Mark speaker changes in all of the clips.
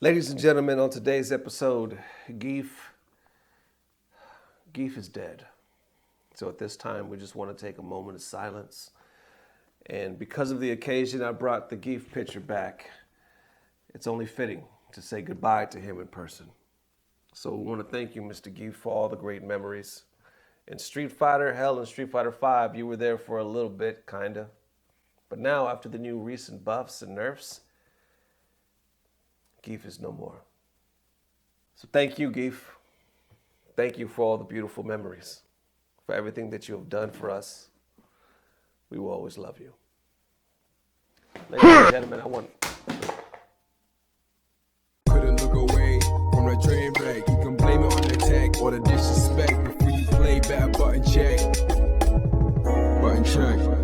Speaker 1: Ladies and gentlemen, on today's episode, Gief is dead. So at this time, we just want to take a moment of silence. And because of the occasion, I brought the Gief picture back. It's only fitting to say goodbye to him in person. So we want to thank you, Mr. Gief, for all the great memories. In Street Fighter, hell, in Street Fighter 5, you were there for a little bit, kinda. But now, after the new recent buffs and nerfs, Gief is no more. So thank you, Gief. Thank you for all the beautiful memories, for everything that you have done for us. We will always love you. Ladies and gentlemen, I want...
Speaker 2: Couldn't look away from the train wreck. You can blame it on the tech or the disrespect. Before you play, better button check. Button check.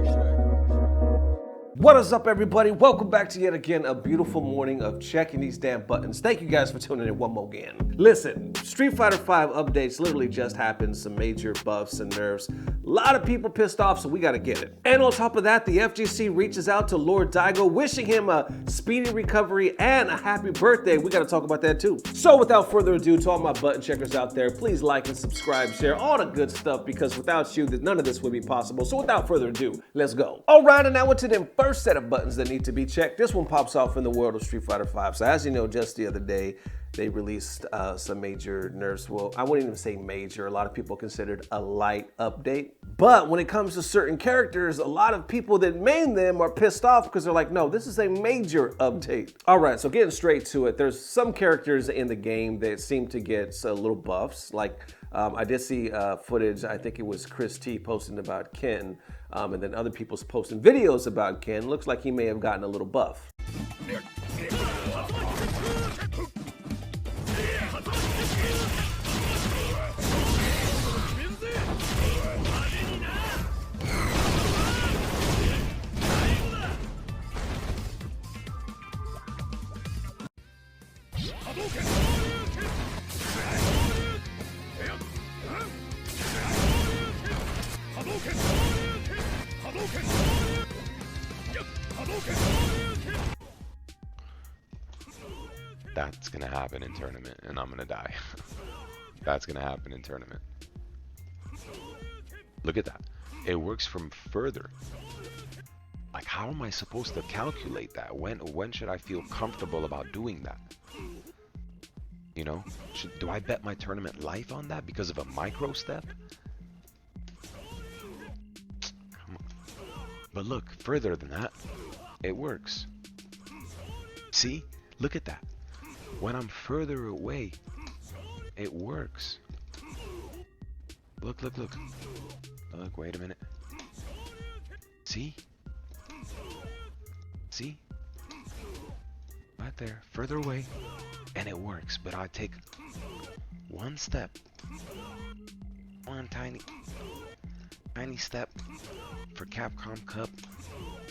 Speaker 1: What is up, everybody? Welcome back to yet again a beautiful morning of checking these damn buttons. Thank you guys for tuning in one more again. Listen, Street Fighter 5 updates literally just happened, some major buffs and nerfs. A lot of people pissed off, so we gotta get it. And on top of that, the FGC reaches out to Lord Daigo, wishing him a speedy recovery and a happy birthday. We gotta talk about that too. So without further ado, to all my button checkers out there, please like and subscribe, share all the good stuff, because without you, none of this would be possible. So without further ado, let's go. All right, and now into them first set of buttons that need to be checked. This one pops off in the world of Street Fighter 5. So as you know, just the other day, they released some major nerfs. Well, I wouldn't even say major. A lot of people considered a light update. But when it comes to certain characters, a lot of people that main them are pissed off because they're like, no, this is a major update. All right, so getting straight to it, there's some characters in the game that seem to get little buffs. Like I did see footage, I think it was Chris T posting about Ken, and then other people's posting videos about Ken. Looks like he may have gotten a little buff.
Speaker 3: That's gonna happen in tournament, and I'm gonna die. That's gonna happen in tournament. Look at that. It works from further. Like, how am I supposed to calculate that? When should I feel comfortable about doing that? You know, do I bet my tournament life on that because of a micro step? Come on. But look, further than that, it works. See? Look at that. When I'm further away, it works. Look, look, look. Look, wait a minute. See? See? Right there, further away, and it works. But I take one step, one tiny step for Capcom Cup,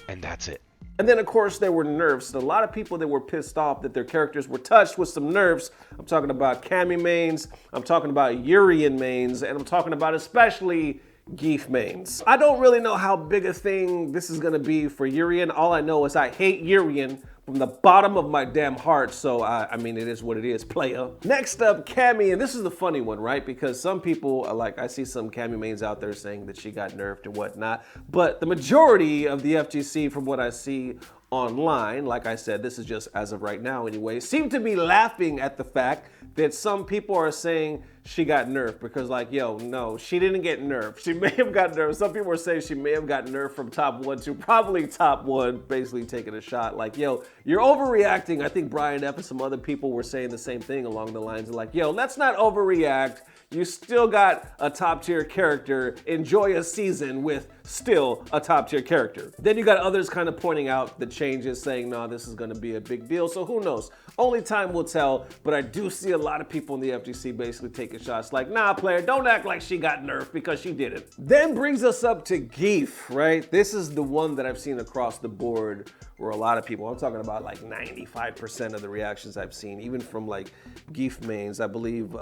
Speaker 3: and that's it.
Speaker 1: And then, of course, there were nerfs. And a lot of people that were pissed off that their characters were touched with some nerfs. I'm talking about cammy mains, I'm talking about urien mains, and I'm talking about especially gief mains. I don't really know how big a thing this is gonna be for urien. All I know is I hate urien from the bottom of my damn heart, so I mean, it is what it is, playa. Next up, cammy, and this is the funny one, right? Because some people, I see some cammy mains out there saying that she got nerfed and whatnot, but the majority of the FGC, from what I see online, like I said, this is just as of right now anyway, seem to be laughing at the fact that some people are saying she got nerfed, because like, yo, no, she didn't get nerfed. She may have got nerfed. Some people are saying she may have got nerfed from top 1 to probably top 1, basically taking a shot. Like, yo, you're overreacting. I think Brian F and some other people were saying the same thing along the lines of like, yo, let's not overreact. You still got a top tier character. Enjoy a season with still a top tier character. Then you got others kind of pointing out the changes, saying, no, this is gonna be a big deal. So who knows? Only time will tell, but I do see a lot of people in the FGC basically taking shots like, nah, player, don't act like she got nerfed, because she didn't. Then brings us up to Gief, right? This is the one that I've seen across the board where a lot of people, I'm talking about like 95% of the reactions I've seen, even from like gief mains, I believe,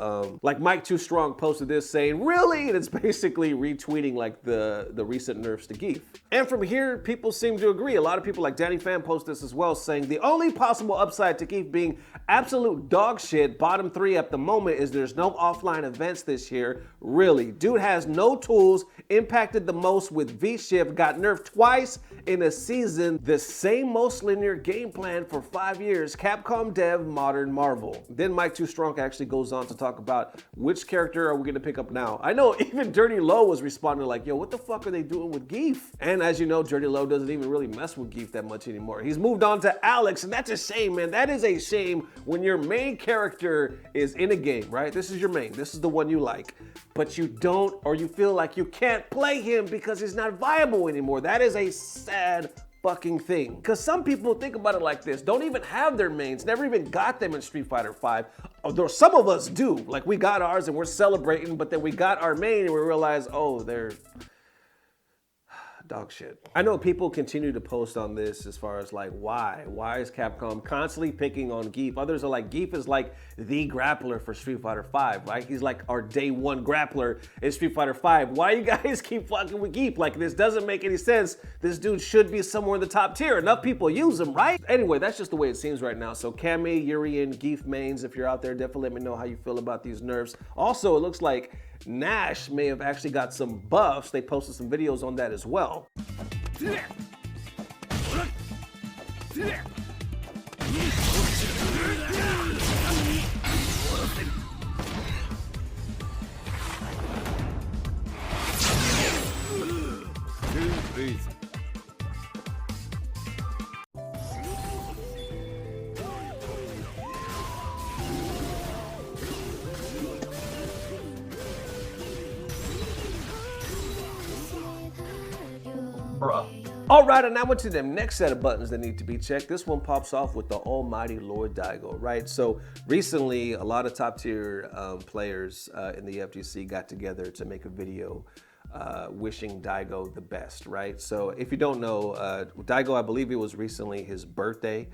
Speaker 1: like Mike Too Strong posted this saying, really? And it's basically retweeting like the recent nerfs to gief. And from here, people seem to agree. A lot of people like Danny Fan post this as well, saying the only possible upside to gief being absolute dog shit, bottom 3 at the moment, is there's no offline events this year. Really, dude has no tools, impacted the most with V-Shift, got nerfed twice in a season, the same most linear game plan for 5 years, Capcom dev, modern Marvel. Then Mike Too Strong actually goes on to talk about which character are we gonna pick up now. I know even Dirty Low was responding like, yo, what the fuck are they doing with gief? And as you know, Dirty Low doesn't even really mess with gief that much anymore. He's moved on to Alex, and that's a shame, man. That is a shame when your main character is in a game, right? This is your main, this is the one you like, but you don't, or you feel like you can't play him because he's not viable anymore. That is a sad fucking thing. Because some people think about it like this, don't even have their mains, never even got them in Street Fighter V. Although some of us do, like we got ours and we're celebrating, but then we got our main and we realize, oh, they're dog shit. I know people continue to post on this as far as like, why? Why is Capcom constantly picking on gief? Others are like, gief is like the grappler for Street Fighter V, right? He's like our day one grappler in Street Fighter V. Why you guys keep fucking with gief? Like, this doesn't make any sense. This dude should be somewhere in the top tier. Enough people use him, right? Anyway, that's just the way it seems right now. So cammy, urien, gief mains, if you're out there, definitely let me know how you feel about these nerfs. Also, it looks like Nash may have actually got some buffs. They posted some videos on that as well. All right, and now we're to the next set of buttons that need to be checked. This one pops off with the almighty Lord Daigo, right? So recently, a lot of top tier players in the FGC got together to make a video wishing Daigo the best, right? So if you don't know, Daigo, I believe it was recently his birthday.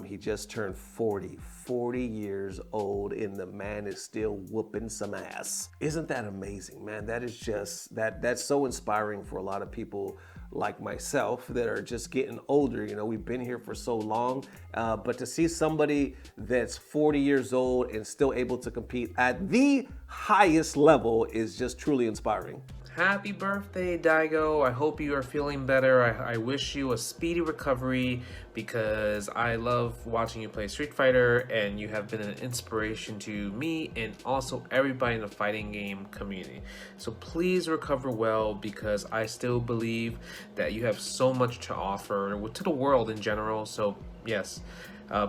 Speaker 1: He just turned 40 years old, and the man is still whooping some ass. Isn't that amazing, man? That is just, that's so inspiring for a lot of people like myself that are just getting older. You know, we've been here for so long, but to see somebody that's 40 years old and still able to compete at the highest level is just truly inspiring.
Speaker 4: Happy birthday, Daigo. I hope you are feeling better. I wish you a speedy recovery because I love watching you play Street Fighter, and you have been an inspiration to me and also everybody in the fighting game community. So please recover well, because I still believe that you have so much to offer to the world in general. So yes,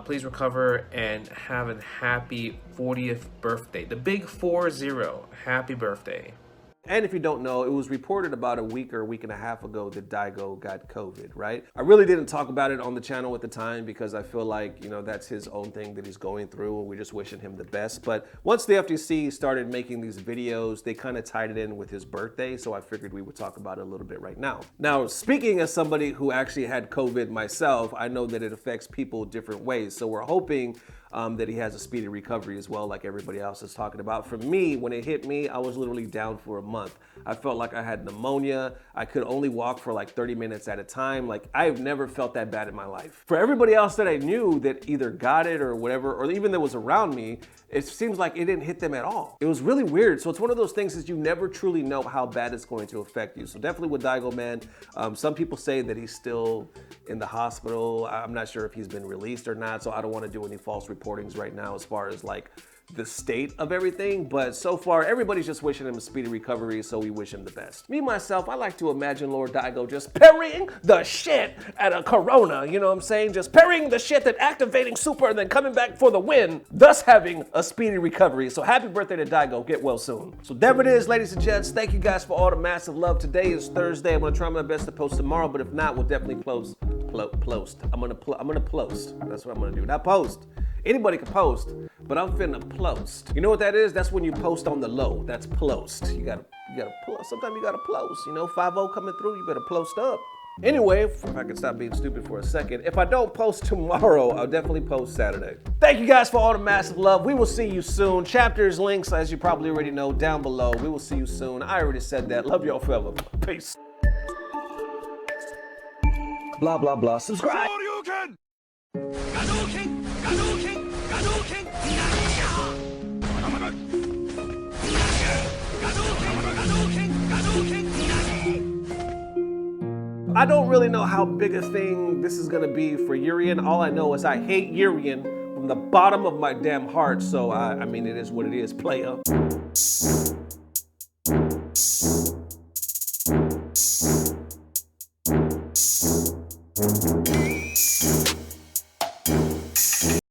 Speaker 4: please recover and have a happy 40th birthday. The big 4-0. Happy birthday.
Speaker 1: And if you don't know, it was reported about a week or a week and a half ago that Daigo got COVID, right? I really didn't talk about it on the channel at the time because I feel like, you know, that's his own thing that he's going through, and we're just wishing him the best. But once the FGC started making these videos, they kind of tied it in with his birthday, so I figured we would talk about it a little bit right now. Now, speaking as somebody who actually had COVID myself, I know that it affects people different ways, so we're hoping that he has a speedy recovery as well, like everybody else is talking about. For me, when it hit me, I was literally down for a month. I felt like I had pneumonia. I could only walk for like 30 minutes at a time. Like, I've never felt that bad in my life. For everybody else that I knew that either got it or whatever, or even that was around me, it seems like it didn't hit them at all. It was really weird. So it's one of those things is you never truly know how bad it's going to affect you. So definitely with Daigo, man, some people say that he's still in the hospital. I'm not sure if he's been released or not, so I don't want to do any false reportings right now as far as like the state of everything, but so far everybody's just wishing him a speedy recovery, so we wish him the best. Me myself, I like to imagine Lord Daigo just parrying the shit at a Corona, you know what I'm saying? Just parrying the shit, then activating super, and then coming back for the win, thus having a speedy recovery. So happy birthday to Daigo, get well soon. So there it is, ladies and gents. Thank you guys for all the massive love. Today is Thursday. I'm gonna try my best to post tomorrow, but if not, we'll definitely post. I'm gonna post. That's what I'm gonna do. Not post. Anybody can post, but I'm finna plost. You know what that is? That's when you post on the low. That's plost. You gotta sometimes you gotta plost. You know, 5-0 coming through, you better plost up. Anyway, if I can stop being stupid for a second, if I don't post tomorrow, I'll definitely post Saturday. Thank you guys for all the massive love. We will see you soon. Chapters, links, as you probably already know, down below. We will see you soon. I already said that. Love y'all forever. Peace.
Speaker 5: Blah, blah, blah. Subscribe.
Speaker 1: I don't really know how big a thing this is gonna be for urien. All I know is I hate urien from the bottom of my damn heart. So I mean, it is what it is, playa.